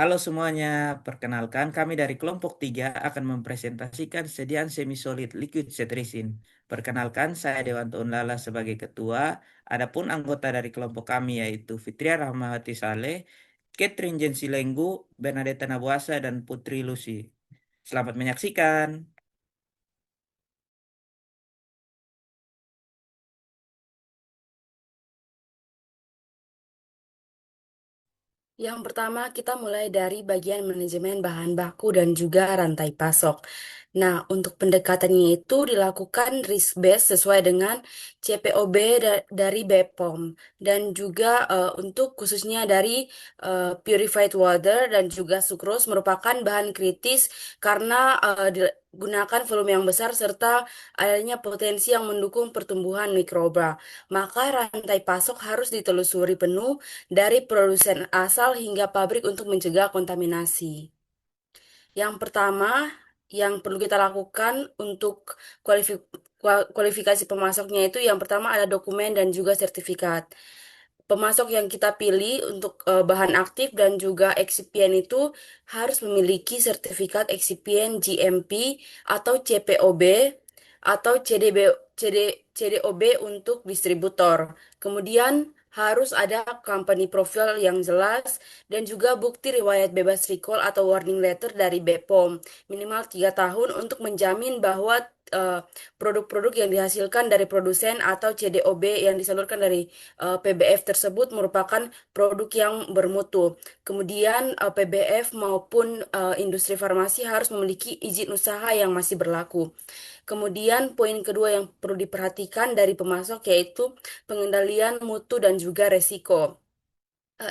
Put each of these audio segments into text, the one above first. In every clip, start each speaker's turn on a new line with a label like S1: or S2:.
S1: Halo semuanya, perkenalkan kami dari kelompok 3 akan mempresentasikan sediaan semi-solid liquid cetirizine. Perkenalkan, saya Dewanto Unlala sebagai ketua, adapun anggota dari kelompok kami yaitu Fitria Rahmawati Saleh, Catherine Jensilenggu, Bernadetta Nabuasa, dan Putri Lucy. Selamat menyaksikan.
S2: Yang pertama, kita mulai dari bagian manajemen bahan baku dan juga rantai pasok. Nah, untuk pendekatannya itu dilakukan risk based sesuai dengan CPOB dari BPOM dan juga untuk khususnya dari purified water dan juga sucrose merupakan bahan kritis karena digunakan volume yang besar serta adanya potensi yang mendukung pertumbuhan mikroba. Maka rantai pasok harus ditelusuri penuh dari produsen asal hingga pabrik untuk mencegah kontaminasi. Yang pertama, yang perlu kita lakukan untuk kualifikasi pemasoknya itu yang pertama ada dokumen dan juga sertifikat. Pemasok yang kita pilih untuk bahan aktif dan juga eksipien itu harus memiliki sertifikat eksipien GMP atau CPOB atau CDOB untuk distributor. Kemudian harus ada company profile yang jelas dan juga bukti riwayat bebas recall atau warning letter dari BPOM minimal 3 tahun untuk menjamin bahwa eh, produk-produk yang dihasilkan dari produsen atau CDOB yang disalurkan dari PBF tersebut merupakan produk yang bermutu. Kemudian PBF maupun industri farmasi harus memiliki izin usaha yang masih berlaku. Kemudian poin kedua yang perlu diperhatikan dari pemasok yaitu pengendalian mutu dan juga resiko.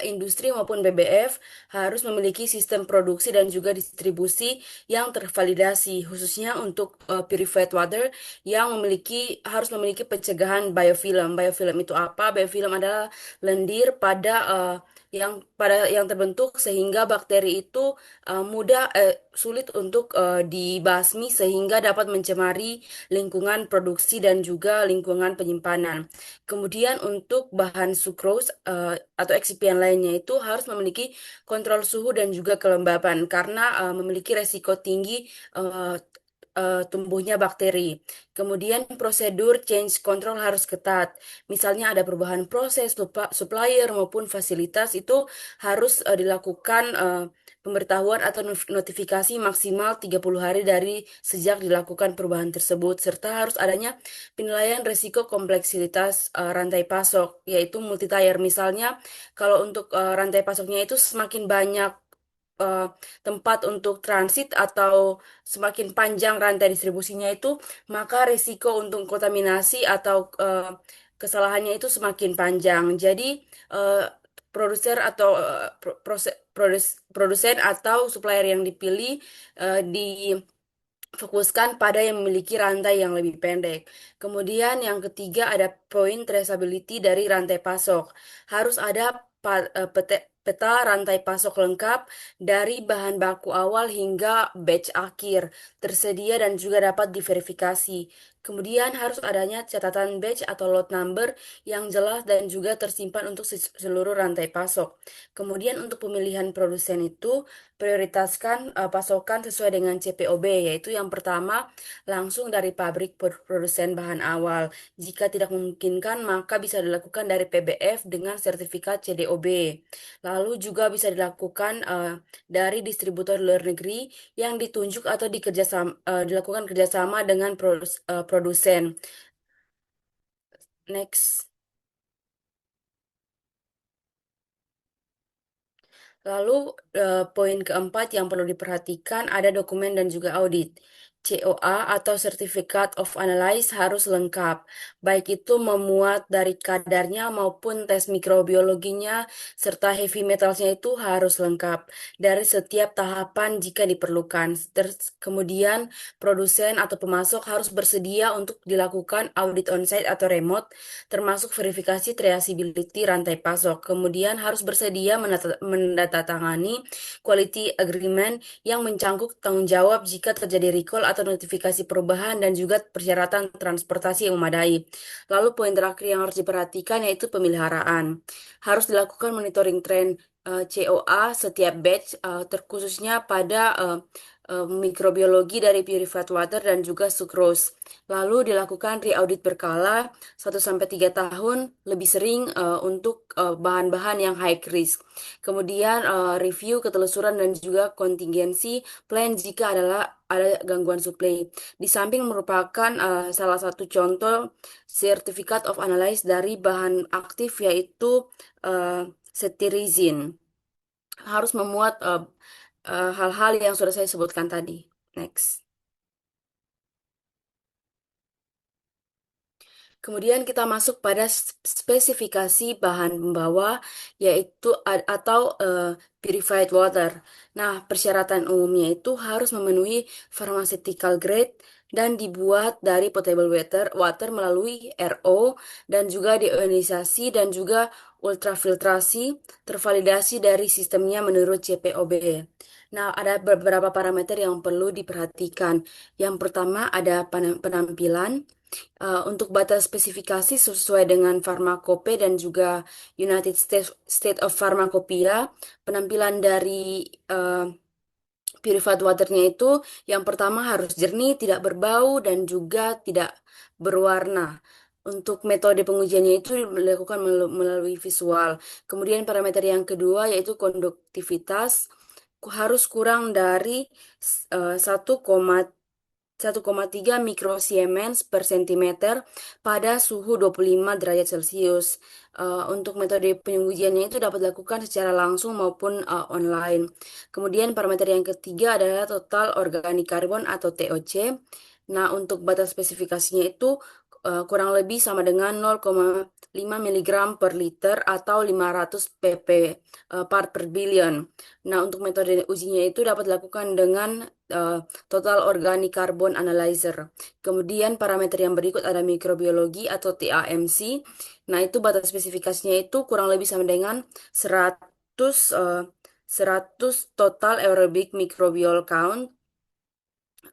S2: Industri maupun BBF harus memiliki sistem produksi dan juga distribusi yang tervalidasi, khususnya untuk purified water yang harus memiliki pencegahan biofilm. Biofilm itu apa? Biofilm adalah lendir yang terbentuk sehingga bakteri itu sulit untuk dibasmi sehingga dapat mencemari lingkungan produksi dan juga lingkungan penyimpanan. Kemudian untuk bahan sucrose atau eksipien lainnya itu harus memiliki kontrol suhu dan juga kelembaban karena memiliki resiko tinggi eh, tumbuhnya bakteri. Kemudian prosedur change control harus ketat. Misalnya ada perubahan proses, supplier maupun fasilitas itu harus dilakukan pemberitahuan atau notifikasi maksimal 30 hari dari sejak dilakukan perubahan tersebut serta harus adanya penilaian risiko kompleksitas rantai pasok yaitu multi-tier. Misalnya kalau untuk rantai pasoknya itu semakin banyak eh, tempat untuk transit atau semakin panjang rantai distribusinya itu, maka risiko untuk kontaminasi atau kesalahannya itu semakin panjang. Jadi, eh, produsen atau supplier yang dipilih difokuskan pada yang memiliki rantai yang lebih pendek. Kemudian yang ketiga ada poin traceability dari rantai pasok. Harus ada peta rantai pasok lengkap dari bahan baku awal hingga batch akhir, tersedia dan juga dapat diverifikasi. Kemudian harus adanya catatan batch atau lot number yang jelas dan juga tersimpan untuk seluruh rantai pasok. Kemudian untuk pemilihan produsen itu prioritaskan pasokan sesuai dengan CPOB, yaitu yang pertama langsung dari pabrik produsen bahan awal. Jika tidak memungkinkan, maka bisa dilakukan dari PBF dengan sertifikat CDOB. Lalu juga bisa dilakukan dari distributor luar negeri yang ditunjuk atau dilakukan kerjasama dengan produsen. Next. Lalu poin keempat yang perlu diperhatikan ada dokumen dan juga audit. COA atau Certificate of Analysis harus lengkap, baik itu memuat dari kadarnya maupun tes mikrobiologinya, serta heavy metalsnya itu harus lengkap dari setiap tahapan jika diperlukan. Kemudian produsen atau pemasok harus bersedia untuk dilakukan audit onsite atau remote, termasuk verifikasi traceability rantai pasok. Kemudian harus bersedia menandatangani quality agreement yang mencangkup tanggung jawab jika terjadi recall atau notifikasi perubahan dan juga persyaratan transportasi yang memadai. Lalu poin terakhir yang harus diperhatikan yaitu pemeliharaan. Harus dilakukan monitoring tren COA setiap batch, terkhususnya pada mikrobiologi dari purified water dan juga sucrose. Lalu dilakukan re-audit berkala 1 sampai 3 tahun lebih sering untuk bahan-bahan yang high risk. Kemudian review ketelusuran dan juga kontingensi plan jika ada gangguan suplai. Di samping merupakan salah satu contoh Certificate of Analysis dari bahan aktif yaitu cetirizine. Harus memuat hal-hal yang sudah saya sebutkan tadi. Next. Kemudian kita masuk pada spesifikasi bahan pembawa yaitu atau purified water. Nah, persyaratan umumnya itu harus memenuhi pharmaceutical grade dan dibuat dari potable water melalui RO dan juga deionisasi dan juga ultrafiltrasi tervalidasi dari sistemnya menurut CPOB. Nah, ada beberapa parameter yang perlu diperhatikan. Yang pertama ada penampilan. Untuk batas spesifikasi sesuai dengan Pharmacope dan juga United State of Pharmacopoeia, penampilan dari purified waternya itu yang pertama harus jernih, tidak berbau, dan juga tidak berwarna. Untuk metode pengujiannya itu dilakukan melalui visual. Kemudian parameter yang kedua yaitu konduktivitas harus kurang dari 1,3 mikrosiemens per sentimeter pada suhu 25 derajat Celcius. Untuk metode pengujiannya itu dapat dilakukan secara langsung maupun online. Kemudian parameter yang ketiga adalah total organik karbon atau TOC. Nah, untuk batas spesifikasinya itu kurang lebih sama dengan 0,5 miligram per liter atau 500 pp part per billion. Nah, untuk metode ujinya itu dapat dilakukan dengan total organic carbon analyzer. Kemudian parameter yang berikut ada mikrobiologi atau TAMC. Nah, itu batas spesifikasinya itu kurang lebih sama dengan 100 100 total aerobic microbial count.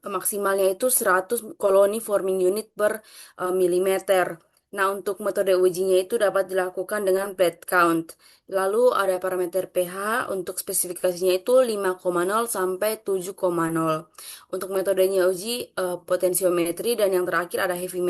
S2: Maksimalnya itu 100 koloni forming unit per milimeter. Nah, untuk metode ujinya itu dapat dilakukan dengan plate count. Lalu ada parameter pH untuk spesifikasinya itu 5,0 sampai 7,0. Untuk metodenya uji potensiometri dan yang terakhir ada heavy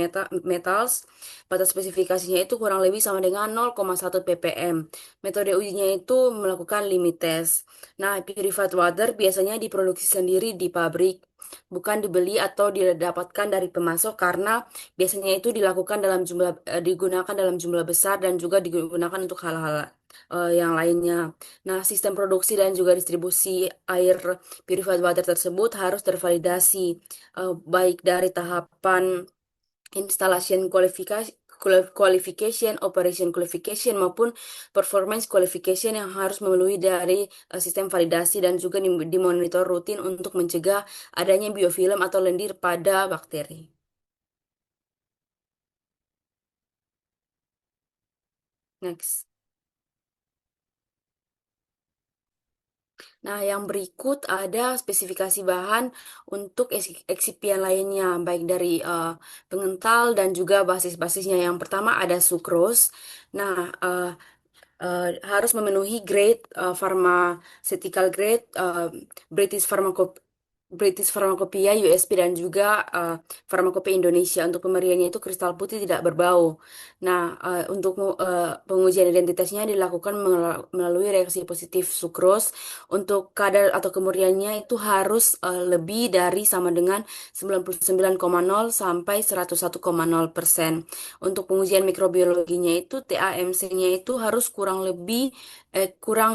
S2: metals. Batas spesifikasinya itu kurang lebih sama dengan 0,1 ppm. Metode ujinya itu melakukan limit test. Nah, purified water biasanya diproduksi sendiri di pabrik, bukan dibeli atau didapatkan dari pemasok karena biasanya itu digunakan dalam jumlah besar dan juga digunakan untuk hal-hal yang lainnya. Nah, sistem produksi dan juga distribusi air purified water tersebut harus tervalidasi baik dari tahapan installation qualification, operation qualification maupun performance qualification yang harus memenuhi dari sistem validasi dan juga dimonitor rutin untuk mencegah adanya biofilm atau lendir pada bakteri. Next. Nah, yang berikut ada spesifikasi bahan untuk eksipien lainnya, baik dari pengental dan juga basis-basisnya. Yang pertama ada sucrose. Nah, harus memenuhi grade pharmaceutical grade British Pharmacopoeia USP dan juga Pharmacopoeia Indonesia. Untuk pemberiannya itu kristal putih tidak berbau. Nah, untuk pengujian identitasnya dilakukan melalui reaksi positif sukros. Untuk kadar atau kemurniannya itu harus lebih dari sama dengan 99,0 sampai 101,0%. Untuk pengujian mikrobiologinya itu TAMC-nya itu harus kurang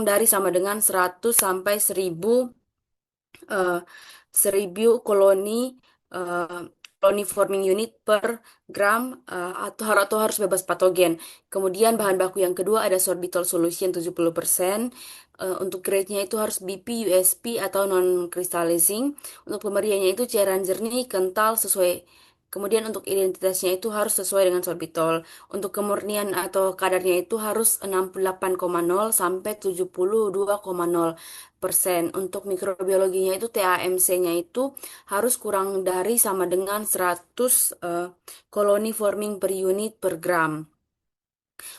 S2: dari sama dengan 100 sampai 1000 koloni eh, koloni forming unit per gram atau harus bebas patogen. Kemudian bahan baku yang kedua ada sorbitol solution 70%. Untuk grade-nya itu harus BP, USP atau non crystallizing. Untuk pemberiannya itu cairan jernih, kental sesuai Kemudian untuk identitasnya itu harus sesuai dengan sorbitol. Untuk kemurnian atau kadarnya itu harus 68,0 sampai 72,0%. Untuk mikrobiologinya itu TAMC-nya itu harus kurang dari sama dengan 100 koloni forming per unit per gram.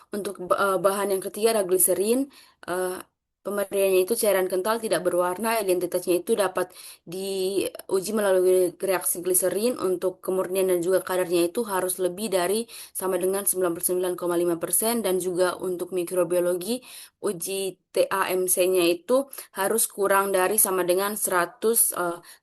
S2: Untuk bahan yang ketiga ada gliserin. Eh, Pemberiannya itu cairan kental tidak berwarna, identitasnya itu dapat diuji melalui reaksi gliserin. Untuk kemurnian dan juga kadarnya itu harus lebih dari sama dengan 99,5%, dan juga untuk mikrobiologi uji TAMC-nya itu harus kurang dari sama dengan 100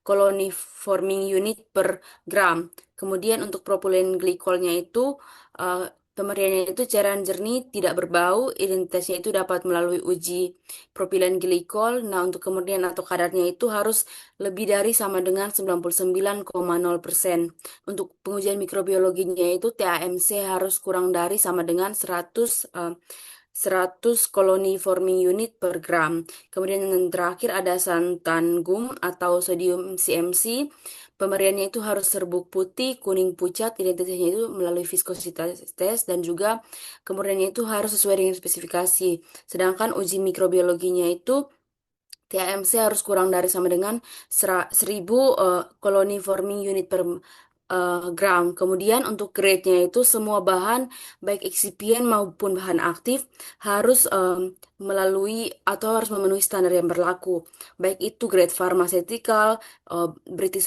S2: koloni forming unit per gram. Kemudian untuk propilen glikolnya itu eh, pemberiannya itu cairan jernih, tidak berbau, identitasnya itu dapat melalui uji propilen glikol. Nah, untuk kemurnian atau kadarnya itu harus lebih dari sama dengan 99,0%. Untuk pengujian mikrobiologinya itu TAMC harus kurang dari sama dengan 100 koloni forming unit per gram. Kemudian yang terakhir ada santan gum atau sodium CMC. Pemberiannya itu harus serbuk putih, kuning pucat, identitasnya itu melalui viskositas tes, dan juga kemurniannya itu harus sesuai dengan spesifikasi. Sedangkan uji mikrobiologinya itu TAMC harus kurang dari sama dengan 1000 koloni forming unit per gram. Kemudian untuk grade-nya itu semua bahan baik eksipien maupun bahan aktif harus melalui atau harus memenuhi standar yang berlaku. Baik itu grade pharmaceutical, British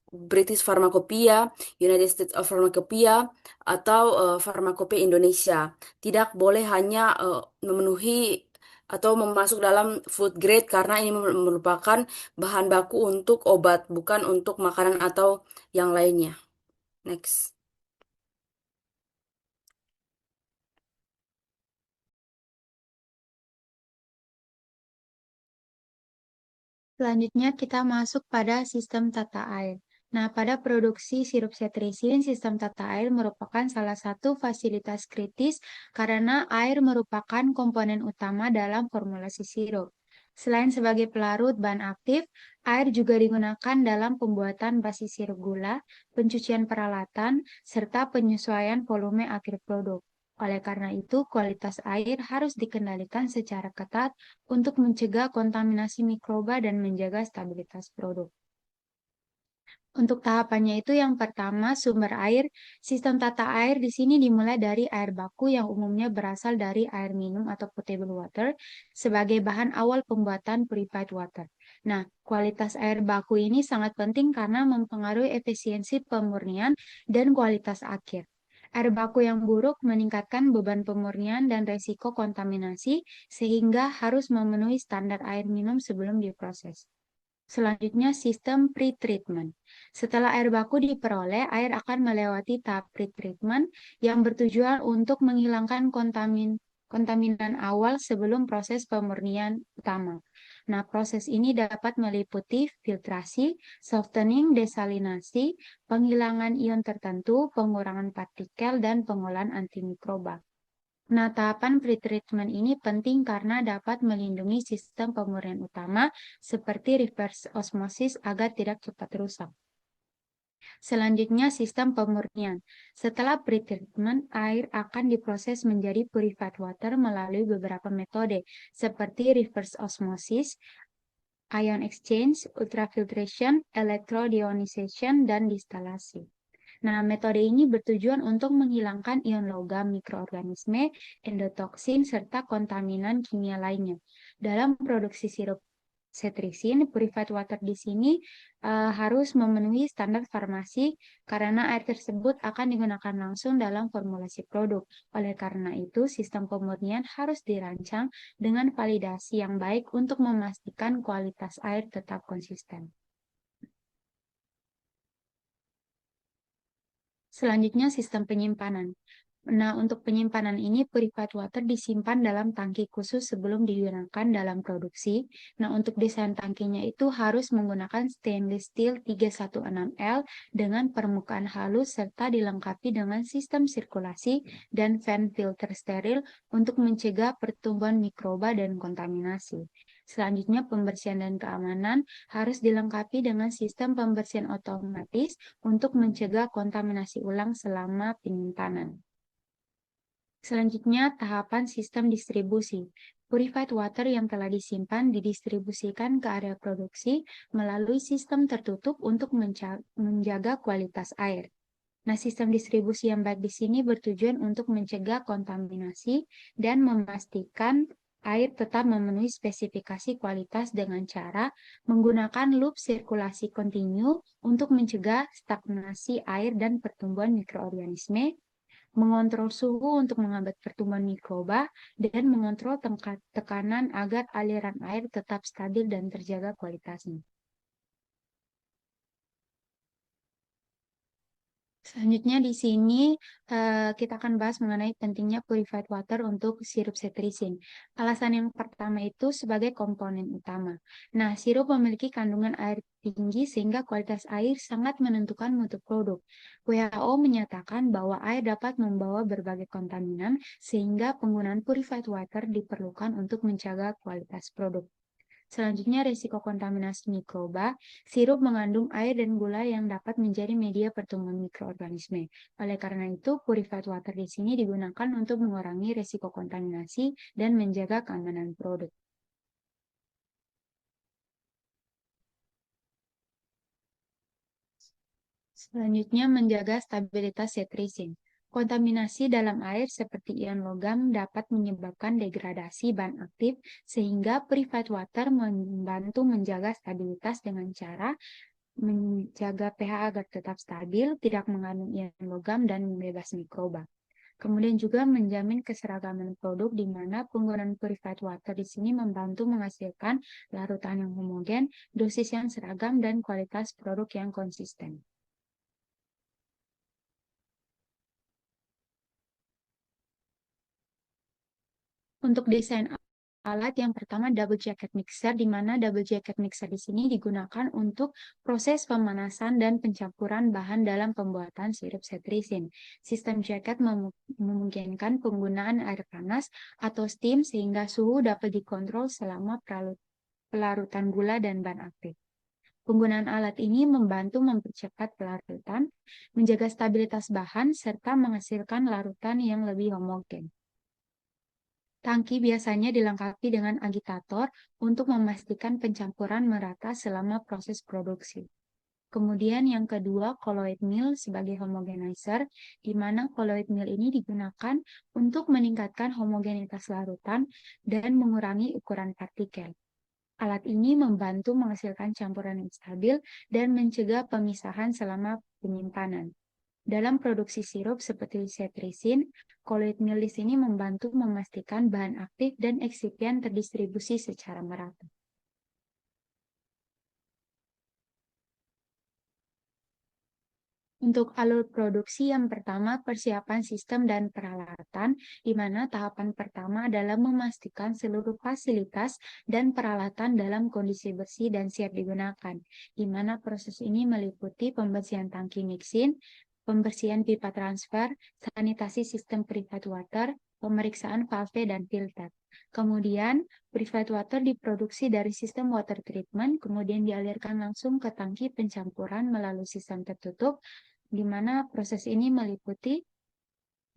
S2: British Pharmacopoeia, United States of Pharmacopoeia, atau Pharmacopoeia Indonesia. Tidak boleh hanya memenuhi atau masuk dalam food grade, karena ini merupakan bahan baku untuk obat, bukan untuk makanan atau yang lainnya. Next.
S3: Selanjutnya kita masuk pada sistem tata air. Nah, pada produksi sirup setrisin, sistem tata air merupakan salah satu fasilitas kritis karena air merupakan komponen utama dalam formulasi sirup. Selain sebagai pelarut bahan aktif, air juga digunakan dalam pembuatan basis sirup gula, pencucian peralatan, serta penyesuaian volume akhir produk. Oleh karena itu, kualitas air harus dikendalikan secara ketat untuk mencegah kontaminasi mikroba dan menjaga stabilitas produk. Untuk tahapannya itu yang pertama, sumber air. Sistem tata air di sini dimulai dari air baku yang umumnya berasal dari air minum atau potable water sebagai bahan awal pembuatan purified water. Nah, kualitas air baku ini sangat penting karena mempengaruhi efisiensi pemurnian dan kualitas akhir. Air baku yang buruk meningkatkan beban pemurnian dan resiko kontaminasi sehingga harus memenuhi standar air minum sebelum diproses. Selanjutnya, sistem pretreatment. Setelah air baku diperoleh, air akan melewati tahap pretreatment yang bertujuan untuk menghilangkan kontaminan awal sebelum proses pemurnian utama. Nah, proses ini dapat meliputi filtrasi, softening, desalinasi, penghilangan ion tertentu, pengurangan partikel, dan pengolahan antimikroba. Nah, tahapan pretreatment ini penting karena dapat melindungi sistem pemurnian utama seperti reverse osmosis agar tidak cepat rusak. Selanjutnya, sistem pemurnian. Setelah pretreatment, air akan diproses menjadi purified water melalui beberapa metode seperti reverse osmosis, ion exchange, ultrafiltration, electrodeionization, dan distilasi. Nah, metode ini bertujuan untuk menghilangkan ion logam, mikroorganisme, endotoksin, serta kontaminan kimia lainnya. Dalam produksi sirup setrisin, purified water di sini harus memenuhi standar farmasi karena air tersebut akan digunakan langsung dalam formulasi produk. Oleh karena itu, sistem pemurnian harus dirancang dengan validasi yang baik untuk memastikan kualitas air tetap konsisten. Selanjutnya, sistem penyimpanan. Nah, untuk penyimpanan ini, purified water disimpan dalam tangki khusus sebelum digunakan dalam produksi. Nah, untuk desain tangkinya itu harus menggunakan stainless steel 316L dengan permukaan halus serta dilengkapi dengan sistem sirkulasi dan fan filter steril untuk mencegah pertumbuhan mikroba dan kontaminasi. Selanjutnya, pembersihan dan keamanan harus dilengkapi dengan sistem pembersihan otomatis untuk mencegah kontaminasi ulang selama penyimpanan. Selanjutnya, tahapan sistem distribusi. Purified water yang telah disimpan didistribusikan ke area produksi melalui sistem tertutup untuk menjaga kualitas air. Nah, sistem distribusi yang baik di sini bertujuan untuk mencegah kontaminasi dan memastikan air tetap memenuhi spesifikasi kualitas dengan cara menggunakan loop sirkulasi kontinu untuk mencegah stagnasi air dan pertumbuhan mikroorganisme, mengontrol suhu untuk menghambat pertumbuhan mikroba, dan mengontrol tekanan agar aliran air tetap stabil dan terjaga kualitasnya. Selanjutnya di sini kita akan bahas mengenai pentingnya purified water untuk sirup cetirizine. Alasan yang pertama itu sebagai komponen utama. Nah, sirup memiliki kandungan air tinggi sehingga kualitas air sangat menentukan mutu produk. WHO menyatakan bahwa air dapat membawa berbagai kontaminan sehingga penggunaan purified water diperlukan untuk menjaga kualitas produk. Selanjutnya, risiko kontaminasi mikroba. Sirup mengandung air dan gula yang dapat menjadi media pertumbuhan mikroorganisme. Oleh karena itu, purified water di sini digunakan untuk mengurangi risiko kontaminasi dan menjaga keamanan produk. Selanjutnya, menjaga stabilitas cetirizine. Kontaminasi dalam air seperti ion logam dapat menyebabkan degradasi bahan aktif sehingga purified water membantu menjaga stabilitas dengan cara menjaga pH agar tetap stabil, tidak mengandung ion logam, dan bebas mikroba. Kemudian juga menjamin keseragaman produk di mana penggunaan purified water di sini membantu menghasilkan larutan yang homogen, dosis yang seragam, dan kualitas produk yang konsisten. Untuk desain alat yang pertama double jacket mixer, di mana double jacket mixer di sini digunakan untuk proses pemanasan dan pencampuran bahan dalam pembuatan sirup cetirizine. Sistem jacket memungkinkan penggunaan air panas atau steam sehingga suhu dapat dikontrol selama pelarutan gula dan bahan aktif. Penggunaan alat ini membantu mempercepat pelarutan, menjaga stabilitas bahan, serta menghasilkan larutan yang lebih homogen. Tangki biasanya dilengkapi dengan agitator untuk memastikan pencampuran merata selama proses produksi. Kemudian yang kedua, colloid mill sebagai homogenizer, di mana colloid mill ini digunakan untuk meningkatkan homogenitas larutan dan mengurangi ukuran partikel. Alat ini membantu menghasilkan campuran yang stabil dan mencegah pemisahan selama penyimpanan. Dalam produksi sirup seperti cetirizine, colloid mill di sini membantu memastikan bahan aktif dan eksipien terdistribusi secara merata. Untuk alur produksi yang pertama, persiapan sistem dan peralatan, di mana tahapan pertama adalah memastikan seluruh fasilitas dan peralatan dalam kondisi bersih dan siap digunakan, di mana proses ini meliputi pembersihan tangki mixin, pembersihan pipa transfer, sanitasi sistem purified water, pemeriksaan valve dan filter. Kemudian, purified water diproduksi dari sistem water treatment, kemudian dialirkan langsung ke tangki pencampuran melalui sistem tertutup, di mana proses ini meliputi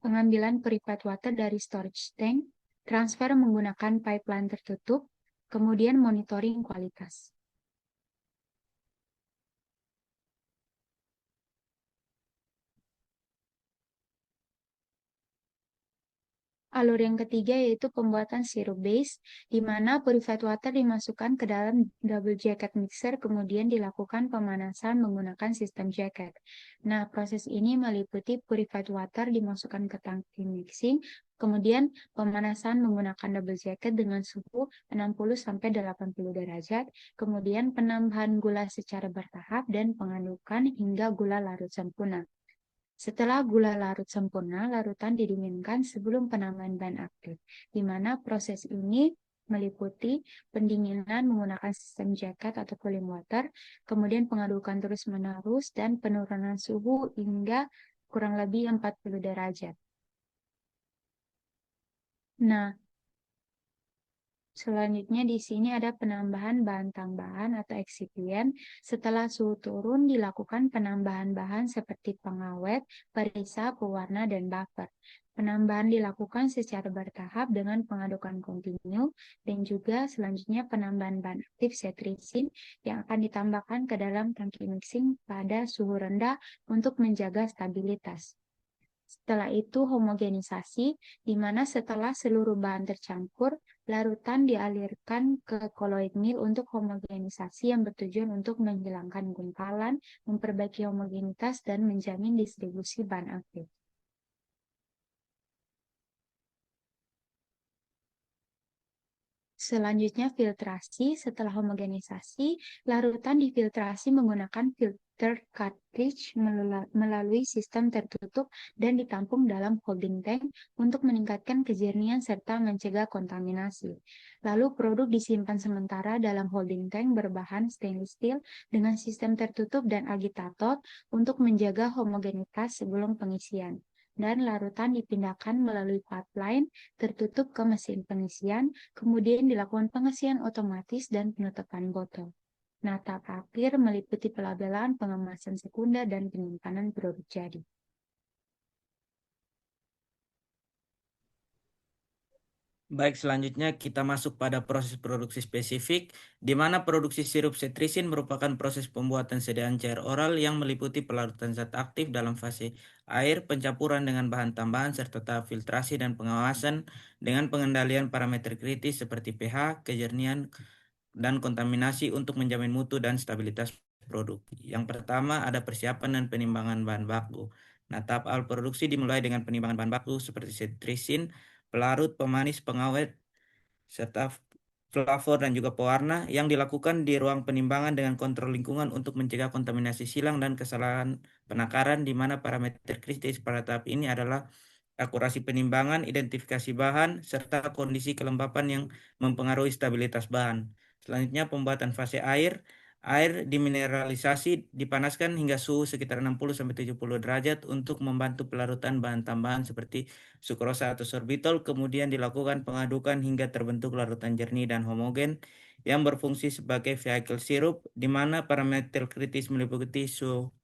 S3: pengambilan purified water dari storage tank, transfer menggunakan pipeline tertutup, kemudian monitoring kualitas. Alur yang ketiga yaitu pembuatan sirup base, di mana purified water dimasukkan ke dalam double jacket mixer, kemudian dilakukan pemanasan menggunakan sistem jacket. Nah, proses ini meliputi purified water dimasukkan ke tangki mixing, kemudian pemanasan menggunakan double jacket dengan suhu 60-80 derajat, kemudian penambahan gula secara bertahap, dan pengadukan hingga gula larut sempurna. Setelah gula larut sempurna, larutan didinginkan sebelum penambahan bahan aktif, di mana proses ini meliputi pendinginan menggunakan sistem jacket atau cooling water, kemudian pengadukan terus-menerus, dan penurunan suhu hingga kurang lebih 40 derajat. Nah, Selanjutnya di sini ada penambahan bahan tambahan atau eksipien. Setelah suhu turun dilakukan penambahan bahan seperti pengawet, perisa, pewarna, dan buffer. Penambahan dilakukan secara bertahap dengan pengadukan kontinu dan juga selanjutnya penambahan bahan aktif setrisin yang akan ditambahkan ke dalam tangki mixing pada suhu rendah untuk menjaga stabilitas. Setelah itu homogenisasi, di mana setelah seluruh bahan tercampur, larutan dialirkan ke colloid mill untuk homogenisasi yang bertujuan untuk menghilangkan gumpalan, memperbaiki homogenitas, dan menjamin distribusi bahan aktif. Selanjutnya filtrasi. Setelah homogenisasi, larutan difiltrasi menggunakan filter cartridge melalui sistem tertutup dan ditampung dalam holding tank untuk meningkatkan kejernihan serta mencegah kontaminasi. Lalu produk disimpan sementara dalam holding tank berbahan stainless steel dengan sistem tertutup dan agitator untuk menjaga homogenitas sebelum pengisian. Dan larutan dipindahkan melalui pipeline tertutup ke mesin pengisian, kemudian dilakukan pengisian otomatis dan penutupan botol. Nah, tahap akhir meliputi pelabelan, pengemasan sekunder, dan penyimpanan produk jadi.
S1: Baik, selanjutnya kita masuk pada proses produksi spesifik, di mana produksi sirup setrisin merupakan proses pembuatan sediaan cair oral yang meliputi pelarutan zat aktif dalam fase air, pencampuran dengan bahan tambahan, serta tahap filtrasi dan pengawasan dengan pengendalian parameter kritis seperti pH, kejernihan, dan kontaminasi untuk menjamin mutu dan stabilitas produk. Yang pertama ada persiapan dan penimbangan bahan baku. Nah, tahap awal produksi dimulai dengan penimbangan bahan baku seperti setrisin, pelarut, pemanis, pengawet, serta flavor dan juga pewarna yang dilakukan di ruang penimbangan dengan kontrol lingkungan untuk mencegah kontaminasi silang dan kesalahan penakaran, di mana parameter kritis pada tahap ini adalah akurasi penimbangan, identifikasi bahan, serta kondisi kelembapan yang mempengaruhi stabilitas bahan. Selanjutnya pembuatan fase air. Air dimineralisasi, dipanaskan hingga suhu sekitar 60-70 derajat untuk membantu pelarutan bahan tambahan seperti sukrosa atau sorbitol. Kemudian dilakukan pengadukan hingga terbentuk larutan jernih dan homogen yang berfungsi sebagai vehicle sirup, di mana parameter kritis meliputi suhu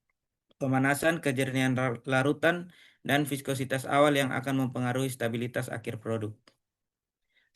S1: pemanasan, kejernihan larutan, dan viskositas awal yang akan mempengaruhi stabilitas akhir produk.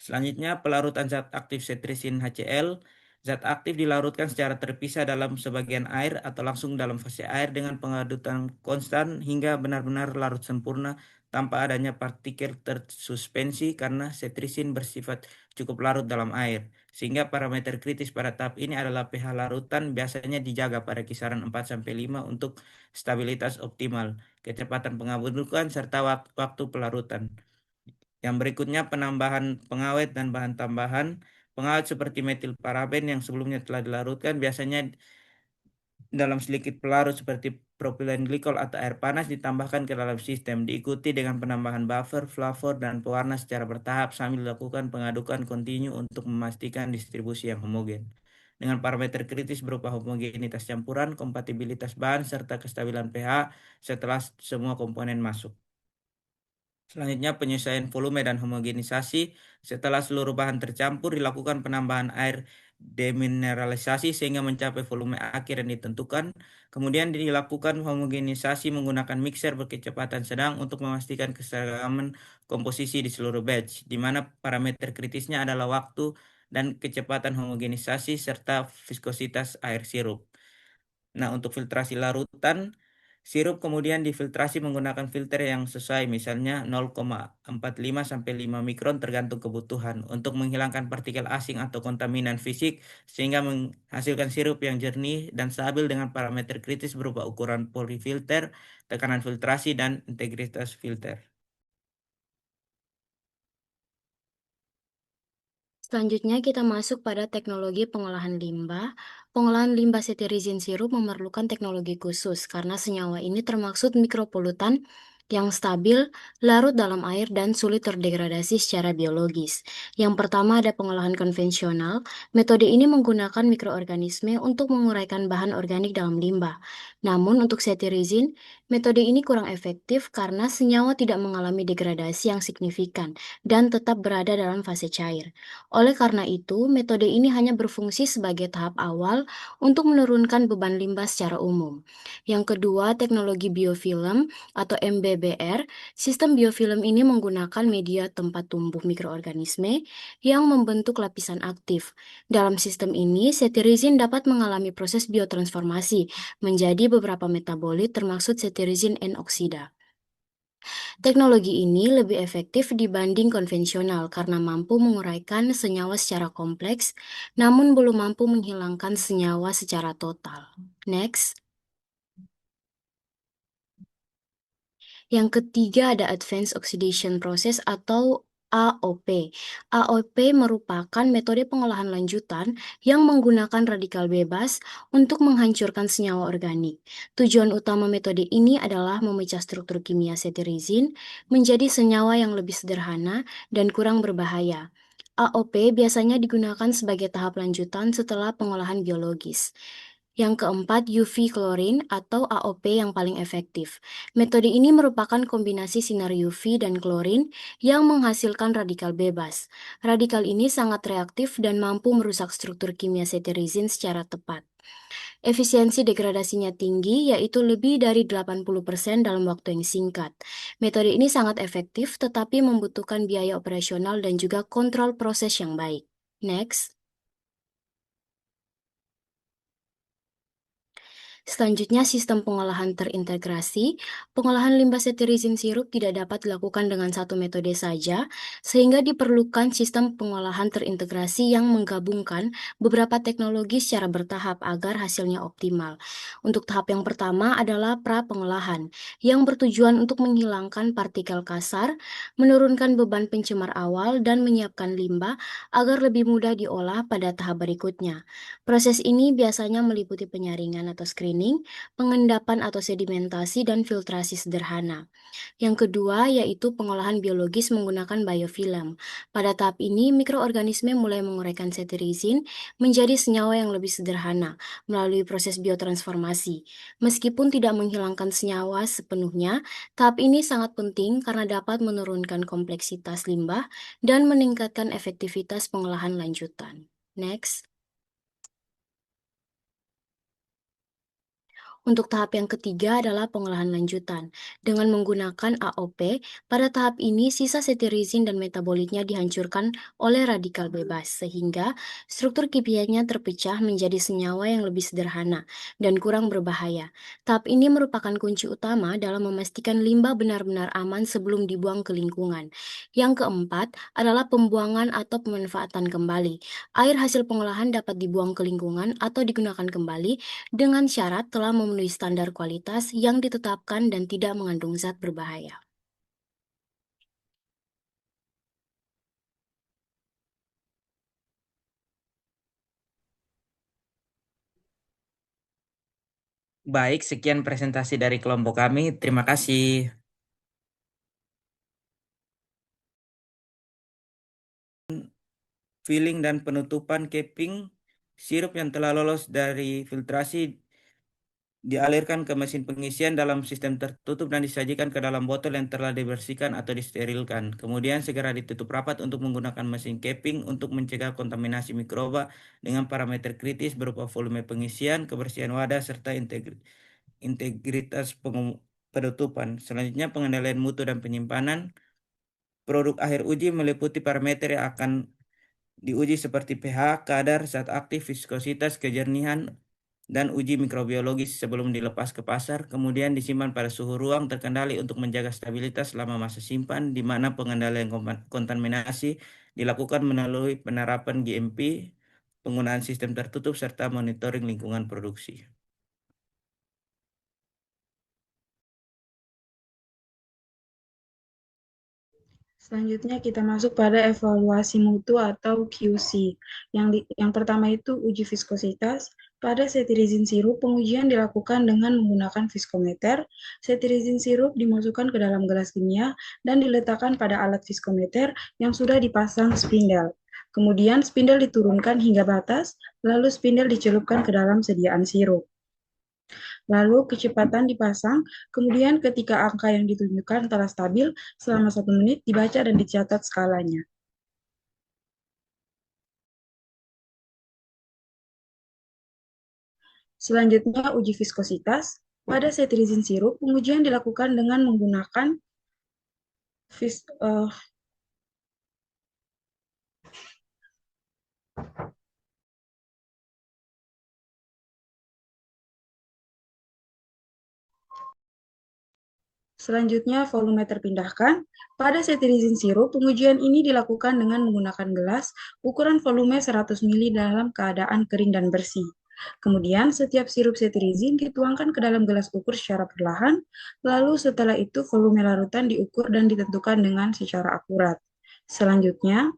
S1: Selanjutnya, pelarutan zat aktif setrisin HCl. Zat aktif dilarutkan secara terpisah dalam sebagian air atau langsung dalam fase air dengan pengadukan konstan hingga benar-benar larut sempurna tanpa adanya partikel tersuspensi karena setrisin bersifat cukup larut dalam air. Sehingga parameter kritis pada tahap ini adalah pH larutan biasanya dijaga pada kisaran 4-5 untuk stabilitas optimal, kecepatan pengadukan, serta waktu pelarutan. Yang berikutnya penambahan pengawet dan bahan tambahan. Pengawet seperti metil paraben yang sebelumnya telah dilarutkan biasanya dalam sedikit pelarut seperti propilen glikol atau air panas ditambahkan ke dalam sistem, diikuti dengan penambahan buffer, flavor, dan pewarna secara bertahap sambil dilakukan pengadukan kontinu untuk memastikan distribusi yang homogen. Dengan parameter kritis berupa homogenitas campuran, kompatibilitas bahan, serta kestabilan pH setelah semua komponen masuk. Selanjutnya penyesuaian volume dan homogenisasi. Setelah seluruh bahan tercampur, dilakukan penambahan air demineralisasi sehingga mencapai volume akhir yang ditentukan. Kemudian dilakukan homogenisasi menggunakan mixer berkecepatan sedang untuk memastikan keseragaman komposisi di seluruh batch, di mana parameter kritisnya adalah waktu dan kecepatan homogenisasi serta viskositas air sirup. Nah, untuk filtrasi larutan, sirup kemudian difiltrasi menggunakan filter yang sesuai, misalnya 0,45 sampai 5 mikron tergantung kebutuhan, untuk menghilangkan partikel asing atau kontaminan fisik sehingga menghasilkan sirup yang jernih dan stabil dengan parameter kritis berupa ukuran polifilter, tekanan filtrasi, dan integritas filter.
S2: Selanjutnya kita masuk pada teknologi pengolahan limbah. Pengolahan limbah cetirizin sirup memerlukan teknologi khusus karena senyawa ini termaksud mikropolutan yang stabil, larut dalam air, dan sulit terdegradasi secara biologis. Yang pertama ada pengolahan konvensional. Metode ini menggunakan mikroorganisme untuk menguraikan bahan organik dalam limbah.
S4: Namun untuk cetirizin, metode ini kurang efektif karena senyawa tidak mengalami degradasi yang signifikan dan tetap berada dalam fase cair. Oleh karena itu, metode ini hanya berfungsi sebagai tahap awal untuk menurunkan beban limbah secara umum. Yang kedua, teknologi biofilm atau MBBR. Sistem biofilm ini menggunakan media tempat tumbuh mikroorganisme yang membentuk lapisan aktif. Dalam sistem ini, cetirizin dapat mengalami proses biotransformasi menjadi beberapa metabolit termasuk cetirizin N-oksida. Teknologi ini lebih efektif dibanding konvensional karena mampu menguraikan senyawa secara kompleks, namun belum mampu menghilangkan senyawa secara total. Next. Yang ketiga ada Advanced Oxidation Process atau AOP. AOP merupakan metode pengolahan lanjutan yang menggunakan radikal bebas untuk menghancurkan senyawa organik. Tujuan utama metode ini adalah memecah struktur kimia cetirizin menjadi senyawa yang lebih sederhana dan kurang berbahaya. AOP biasanya digunakan sebagai tahap lanjutan setelah pengolahan biologis. Yang keempat, UV klorin atau AOP yang paling efektif. Metode ini merupakan kombinasi sinar UV dan klorin yang menghasilkan radikal bebas. Radikal ini sangat reaktif dan mampu merusak struktur kimia cetirizin secara tepat. Efisiensi degradasinya tinggi, yaitu lebih dari 80% dalam waktu yang singkat. Metode ini sangat efektif tetapi membutuhkan biaya operasional dan juga kontrol proses yang baik. Next. Selanjutnya, sistem pengolahan terintegrasi. Pengolahan limbah cetirizin sirup tidak dapat dilakukan dengan satu metode saja, sehingga diperlukan sistem pengolahan terintegrasi yang menggabungkan beberapa teknologi secara bertahap agar hasilnya optimal. Untuk tahap yang pertama adalah pra-pengolahan, yang bertujuan untuk menghilangkan partikel kasar, menurunkan beban pencemar awal, dan menyiapkan limbah agar lebih mudah diolah pada tahap berikutnya. Proses ini biasanya meliputi penyaringan atau screening, pengendapan atau sedimentasi, dan filtrasi sederhana. Yang kedua yaitu pengolahan biologis menggunakan biofilm. Pada tahap ini, mikroorganisme mulai menguraikan cetirizin menjadi senyawa yang lebih sederhana melalui proses biotransformasi. Meskipun tidak menghilangkan senyawa sepenuhnya, tahap ini sangat penting karena dapat menurunkan kompleksitas limbah dan meningkatkan efektivitas pengolahan lanjutan. Next. Untuk tahap yang ketiga adalah pengolahan lanjutan. Dengan menggunakan AOP, pada tahap ini sisa cetirizin dan metabolitnya dihancurkan oleh radikal bebas, sehingga struktur kimianya terpecah menjadi senyawa yang lebih sederhana dan kurang berbahaya. Tahap ini merupakan kunci utama dalam memastikan limbah benar-benar aman sebelum dibuang ke lingkungan. Yang keempat adalah pembuangan atau pemanfaatan kembali. Air hasil pengolahan dapat dibuang ke lingkungan atau digunakan kembali dengan syarat telah memenuhi standar kualitas yang ditetapkan dan tidak mengandung zat berbahaya.
S1: Baik, sekian presentasi dari kelompok kami. Terima kasih. Filling dan penutupan capping sirup yang telah lolos dari filtrasi dialirkan ke mesin pengisian dalam sistem tertutup dan disajikan ke dalam botol yang telah dibersihkan atau disterilkan. Kemudian segera ditutup rapat untuk menggunakan mesin capping untuk mencegah kontaminasi mikroba dengan parameter kritis berupa volume pengisian, kebersihan wadah, serta integritas penutupan. Selanjutnya, pengendalian mutu dan penyimpanan. Produk akhir uji meliputi parameter yang akan diuji seperti pH, kadar, zat aktif, viskositas, kejernihan, dan uji mikrobiologis sebelum dilepas ke pasar, kemudian disimpan pada suhu ruang terkendali untuk menjaga stabilitas selama masa simpan, di mana pengendalian kontaminasi dilakukan melalui penerapan GMP, penggunaan sistem tertutup, serta monitoring lingkungan produksi.
S5: Selanjutnya kita masuk pada evaluasi mutu atau QC. Yang pertama itu uji viskositas. Pada cetirizin sirup, pengujian dilakukan dengan menggunakan viskometer. Cetirizin sirup dimasukkan ke dalam gelas kimia dan diletakkan pada alat viskometer yang sudah dipasang spindel. Kemudian spindel diturunkan hingga batas, lalu spindel dicelupkan ke dalam sediaan sirup. Lalu kecepatan dipasang, kemudian ketika angka yang ditunjukkan telah stabil selama 1 menit, dibaca dan dicatat skalanya. Selanjutnya, uji viskositas. Pada cetirizin sirup, pengujian dilakukan dengan menggunakan vis, eh, Selanjutnya, volume terpindahkan. Pada cetirizin sirup, pengujian ini dilakukan dengan menggunakan gelas ukuran volume 100 ml dalam keadaan kering dan bersih. Kemudian, setiap sirup cetirizin dituangkan ke dalam gelas ukur secara perlahan, lalu setelah itu volume larutan diukur dan ditentukan dengan secara akurat. Selanjutnya,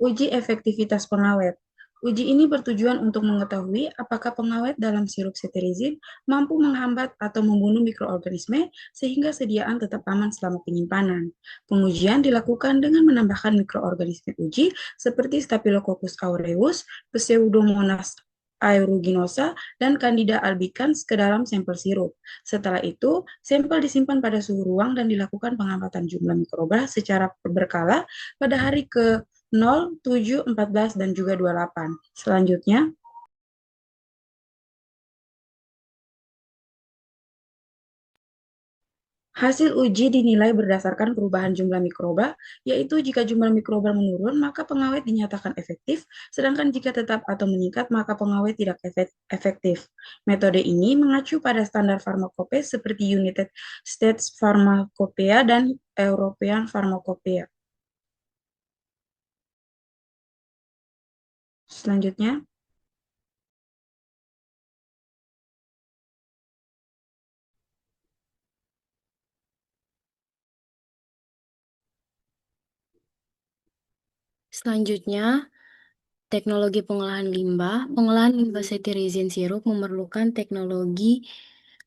S5: uji efektivitas pengawet. Uji ini bertujuan untuk mengetahui apakah pengawet dalam sirup cetirizin mampu menghambat atau membunuh mikroorganisme sehingga sediaan tetap aman selama penyimpanan. Pengujian dilakukan dengan menambahkan mikroorganisme uji seperti Staphylococcus aureus, Pseudomonas aeruginosa, dan Candida albicans ke dalam sampel sirup. Setelah itu, sampel disimpan pada suhu ruang dan dilakukan pengamatan jumlah mikroba secara berkala pada hari ke 0, 7, 14, dan juga 28. Selanjutnya, hasil uji dinilai berdasarkan perubahan jumlah mikroba, yaitu jika jumlah mikroba menurun, maka pengawet dinyatakan efektif, sedangkan jika tetap atau meningkat, maka pengawet tidak efektif. Metode ini mengacu pada standar farmakope seperti United States Pharmacopoeia dan European Pharmacopoeia. Selanjutnya,
S4: Selanjutnya, teknologi pengolahan limbah. Pengolahan limbah cetirizin sirup memerlukan teknologi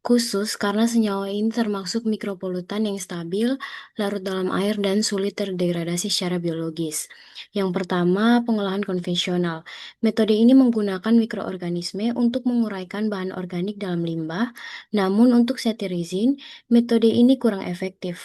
S4: khusus karena senyawa ini termasuk mikropolutan yang stabil, larut dalam air, dan sulit terdegradasi secara biologis. Yang pertama, pengolahan konvensional. Metode ini menggunakan mikroorganisme untuk menguraikan bahan organik dalam limbah, namun untuk cetirizin, metode ini kurang efektif